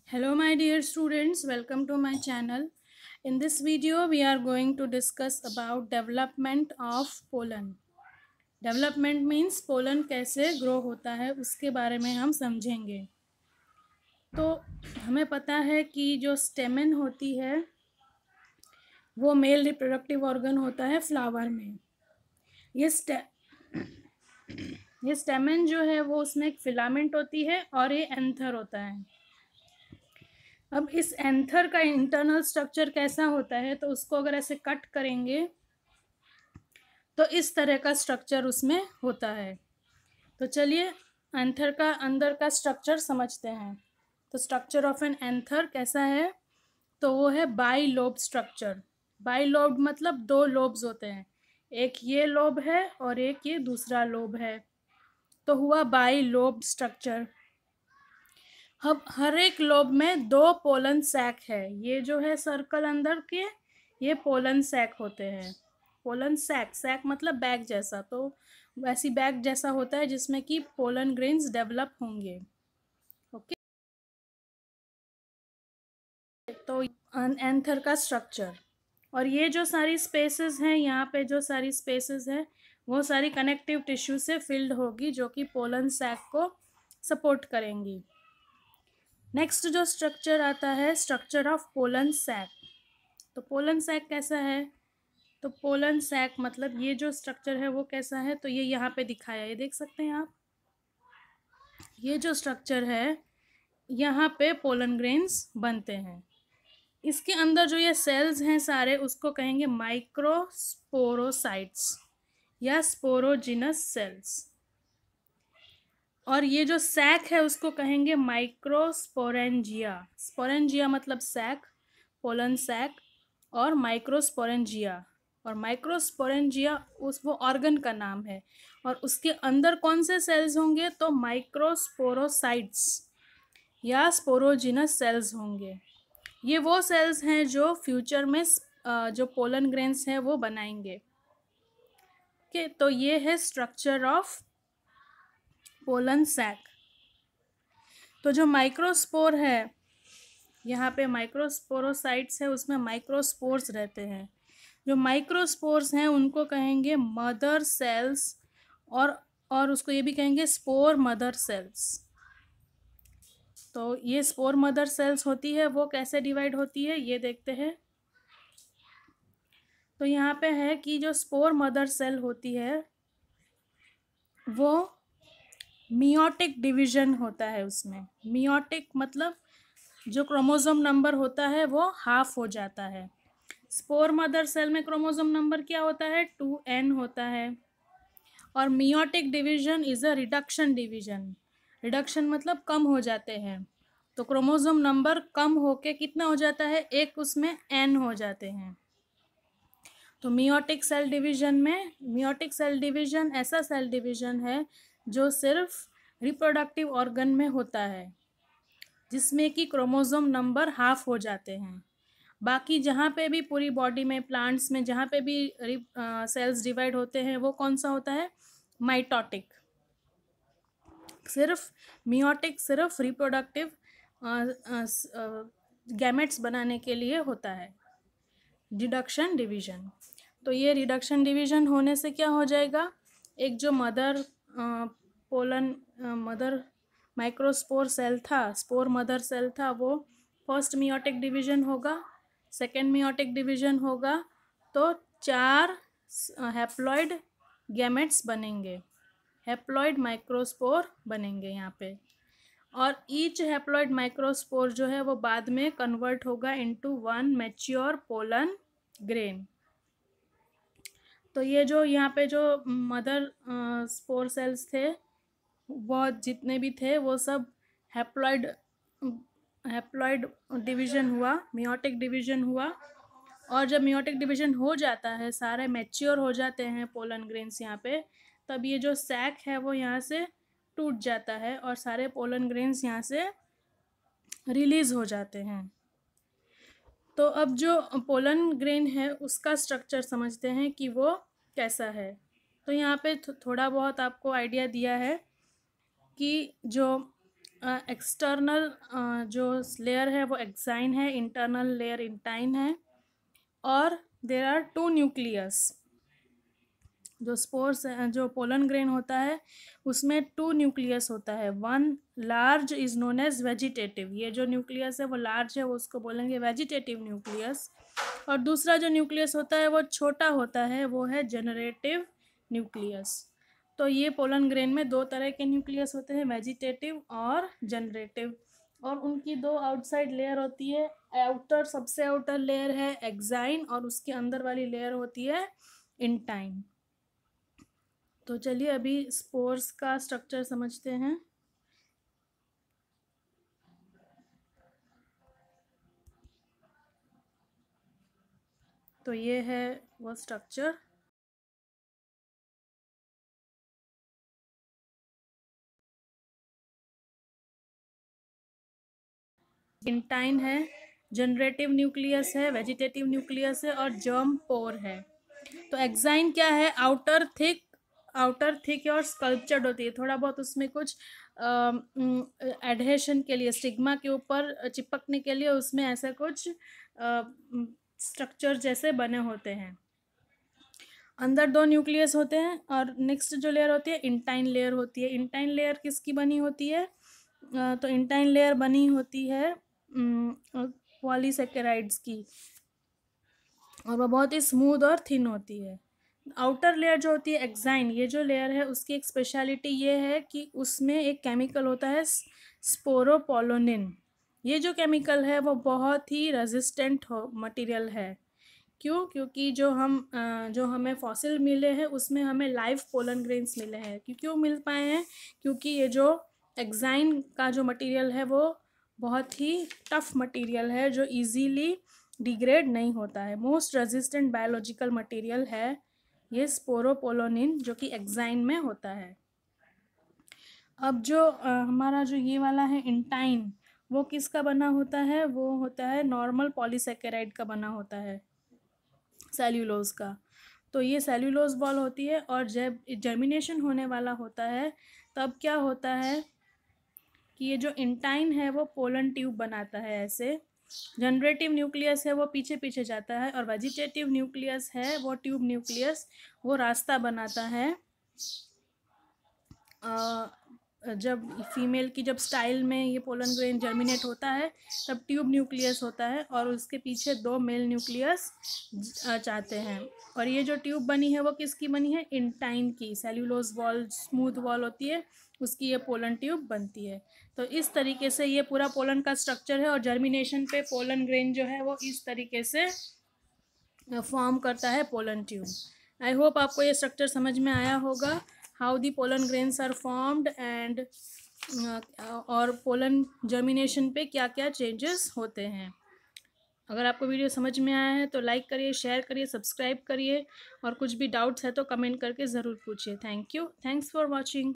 Hello my dear students, welcome to my channel. In this video we are going to discuss about development of pollen. Development means pollen कैसे grow होता है उसके बारे में हम समझेंगे। तो हमें पता है कि जो स्टेमन होती है वो मेल रिप्रोडक्टिव ऑर्गन होता है फ्लावर में। ये स्टेमन जो है वो उसमें एक फिलामेंट होती है और ये एंथर होता है। अब इस एंथर का इंटरनल स्ट्रक्चर कैसा होता है, तो उसको अगर ऐसे कट करेंगे तो इस तरह का स्ट्रक्चर उसमें होता है। तो चलिए एंथर का अंदर का स्ट्रक्चर समझते हैं। तो स्ट्रक्चर ऑफ एन एंथर कैसा है, तो वो है by lobe structure. By lobe मतलब दो लोब्स होते हैं, एक ये लोब है और एक ये दूसरा लोब है, तो हुआ बाई लोब स्ट्रक्चर। अब हर एक लोब में दो पोलन सैक है। ये जो है सर्कल अंदर के, ये पोलन सैक होते हैं। पोलन सैक, सैक मतलब बैग जैसा, तो वैसी बैग जैसा होता है जिसमें कि पोलन ग्रेन्स डेवलप होंगे। ओके, तो एंथर का स्ट्रक्चर। और ये जो सारी स्पेसेस हैं, यहाँ पे जो सारी स्पेसेस है वो सारी कनेक्टिव टिश्यू से फिल्ड होगी, जो कि पोलन सैक को सपोर्ट करेंगी। नेक्स्ट जो स्ट्रक्चर आता है, स्ट्रक्चर ऑफ पोलन सैक। तो पोलन सैक कैसा है, तो पोलन सैक मतलब ये जो स्ट्रक्चर है वो कैसा है, तो ये यहाँ पे दिखाया है, ये देख सकते हैं आप। ये जो स्ट्रक्चर है यहाँ पे पोलन ग्रेन्स बनते हैं। इसके अंदर जो ये सेल्स हैं सारे, उसको कहेंगे माइक्रोस्पोरोसाइट्स या स्पोरोजिनस सेल्स। और ये जो सैक है उसको कहेंगे माइक्रोस्पोरेंजिया। स्पोरेंजिया मतलब सैक, पोलन सैक, और माइक्रोस्पोरेंजिया। और माइक्रोस्पोरेंजिया वो ऑर्गन का नाम है। और उसके अंदर कौन से सेल्स होंगे, तो माइक्रोस्पोरोसाइट्स या स्पोरोजिनस सेल्स होंगे। ये वो सेल्स हैं जो फ्यूचर में जो पोलन ग्रेन्स हैं वो बनाएंगे। ओके, तो ये है स्ट्रक्चर ऑफ पोलन सैक। तो जो माइक्रोस्पोर है, यहाँ पे माइक्रोस्पोरोसाइट्स है, उसमें माइक्रोस्पोर्स रहते हैं। जो माइक्रोस्पोर्स हैं उनको कहेंगे मदर सेल्स, और उसको ये भी कहेंगे स्पोर मदर सेल्स। तो ये स्पोर मदर सेल्स होती है, वो कैसे डिवाइड होती है ये देखते हैं। तो यहाँ पे है कि जो स्पोर मदर सेल होती है वो मियोटिक डिवीजन होता है उसमें। मियोटिक मतलब जो क्रोमोसोम नंबर होता है वो हाफ हो जाता है। स्पोर मदर सेल में क्रोमोसोम नंबर क्या होता है, 2n होता है। और meiotic division is a reduction division. Reduction मतलब कम हो जाते हैं, तो क्रोमोसोम नंबर कम होके कितना हो जाता है, एक उसमें n हो जाते हैं। तो मियोटिक सेल डिवीजन में, मियोटिक सेल डिवीजन ऐसा सेल डिवीजन है जो सिर्फ रिप्रोडक्टिव ऑर्गन में होता है, जिसमें कि क्रोमोसोम नंबर हाफ हो जाते हैं। बाकी जहाँ पे भी पूरी बॉडी में, प्लांट्स में जहाँ पे भी सेल्स डिवाइड होते हैं वो कौन सा होता है, माइटोटिक। सिर्फ मियोटिक सिर्फ रिप्रोडक्टिव गैमेट्स बनाने के लिए होता है। रिडक्शन डिवीजन, तो ये रिडक्शन डिवीजन होने से क्या हो जाएगा, एक जो mother pollen mother microspore cell था, स्पोर मदर सेल था, वो फर्स्ट मियोटिक डिवीजन होगा, सेकेंड मियोटिक डिवीजन होगा, तो 4 हैप्लॉइड गैमेट्स बनेंगे, हैप्लॉइड माइक्रोस्पोर बनेंगे यहाँ पे। और ईच हैप्लॉइड माइक्रोस्पोर जो है वो बाद में कन्वर्ट होगा इनटू 1 मैच्योर पोलन ग्रेन। तो ये जो यहाँ पे जो मदर स्पोर सेल्स थे, वो जितने भी थे वो सब हैप्लॉइड डिवीजन हुआ, मियोटिक डिवीजन हुआ। और जब मियोटिक डिवीजन हो जाता है, सारे मैच्योर हो जाते हैं पोलन ग्रेन्स यहाँ पे, तब ये जो सैक है वो यहाँ से टूट जाता है और सारे पोलन ग्रेन्स यहाँ से रिलीज हो जाते हैं। तो अब जो पोलन ग्रेन है उसका स्ट्रक्चर समझते हैं कि वो कैसा है। तो यहाँ पे थोड़ा बहुत आपको आइडिया दिया है कि जो एक्सटर्नल जो लेयर है वो एक्साइन है, इंटरनल लेयर इंटाइन है, और देर आर टू न्यूक्लियस। जो स्पोर्स जो पोलन ग्रेन होता है उसमें टू न्यूक्लियस होता है। One large is known as vegetative, ये जो न्यूक्लियस है वो लार्ज है, वो उसको बोलेंगे वेजिटेटिव न्यूक्लियस। और दूसरा जो न्यूक्लियस होता है वो छोटा होता है, वो है जनरेटिव न्यूक्लियस। तो ये पोलन ग्रेन में दो तरह के न्यूक्लियस होते हैं, वेजिटेटिव और जनरेटिव। और उनकी दो आउटसाइड लेयर होती है। आउटर सबसे आउटर लेयर है एक्साइन और उसके अंदर वाली लेयर होती है इंटाइन। तो चलिए अभी स्पोर्स का स्ट्रक्चर समझते हैं। तो ये है वो स्ट्रक्चर। इंटाइन है, जनरेटिव न्यूक्लियस है, वेजिटेटिव न्यूक्लियस है और जर्म पोर है। तो एक्साइन क्या है? आउटर थिक और स्कल्पचर्ड होती है, थोड़ा बहुत उसमें कुछ एडहेशन के लिए, स्टिग्मा के ऊपर चिपकने के लिए उसमें ऐसा कुछ स्ट्रक्चर जैसे बने होते हैं। अंदर दो न्यूक्लियस होते हैं। और नेक्स्ट जो लेयर होती है इंटाइन लेयर होती है। इंटाइन लेयर किसकी बनी होती है? तो इंटाइन लेयर बनी होती है पॉलीसेकेराइड्स की, और वह बहुत ही स्मूथ और थिन होती है। आउटर लेयर जो होती है एक्साइन, ये जो लेयर है उसकी एक स्पेशलिटी ये है कि उसमें एक केमिकल होता है स्पोरोपोलोनिन। ये जो केमिकल है वो बहुत ही रेजिस्टेंट मटेरियल है। क्यों? क्योंकि जो हमें फॉसिल मिले हैं उसमें हमें लाइव पोलन ग्रेन्स मिले हैं। क्यों मिल पाए हैं? क्योंकि ये जो एक्साइन का जो मटेरियल है वो बहुत ही टफ मटेरियल है, जो इजीली डिग्रेड नहीं होता है। मोस्ट रेजिस्टेंट बायोलॉजिकल मटेरियल है ये स्पोरोपोलोनिन, जो कि एक्साइन में होता है। अब जो हमारा जो ये वाला है इंटाइन, वो किसका बना होता है? वो होता है नॉर्मल पॉलीसेकेराइड का बना होता है, सेल्यूलोज का। तो ये सेल्यूलोज बॉल होती है, और जब जर्मिनेशन होने वाला होता है तब क्या होता है कि ये जो इंटाइन है वो पोलन ट्यूब बनाता है ऐसे। जनरेटिव न्यूक्लियस है वो पीछे पीछे जाता है, और वेजिटेटिव न्यूक्लियस है वो ट्यूब न्यूक्लियस, वो रास्ता बनाता है। जब फीमेल की जब स्टाइल में ये पोलन ग्रेन जर्मिनेट होता है तब ट्यूब न्यूक्लियस होता है, और उसके पीछे दो मेल न्यूक्लियस चाहते हैं। और ये जो ट्यूब बनी है वो किसकी बनी है? इंटाइन की। सेल्यूलोज वॉल स्मूथ वॉल होती है उसकी ये पोलन ट्यूब बनती है। तो इस तरीके से ये पूरा पोलन का स्ट्रक्चर है, और जर्मिनेशन पे पोलन ग्रेन जो है वो इस तरीके से फॉर्म करता है पोलन ट्यूब। आई होप आपको ये स्ट्रक्चर समझ में आया होगा, how the pollen grains are formed and और पोलन जर्मिनेशन पे क्या क्या चेंजेस होते हैं। अगर आपको वीडियो समझ में आया है तो लाइक करिए, शेयर करिए, सब्सक्राइब करिए, और कुछ भी डाउट्स है तो कमेंट करके ज़रूर पूछिए। Thank you, thanks for watching.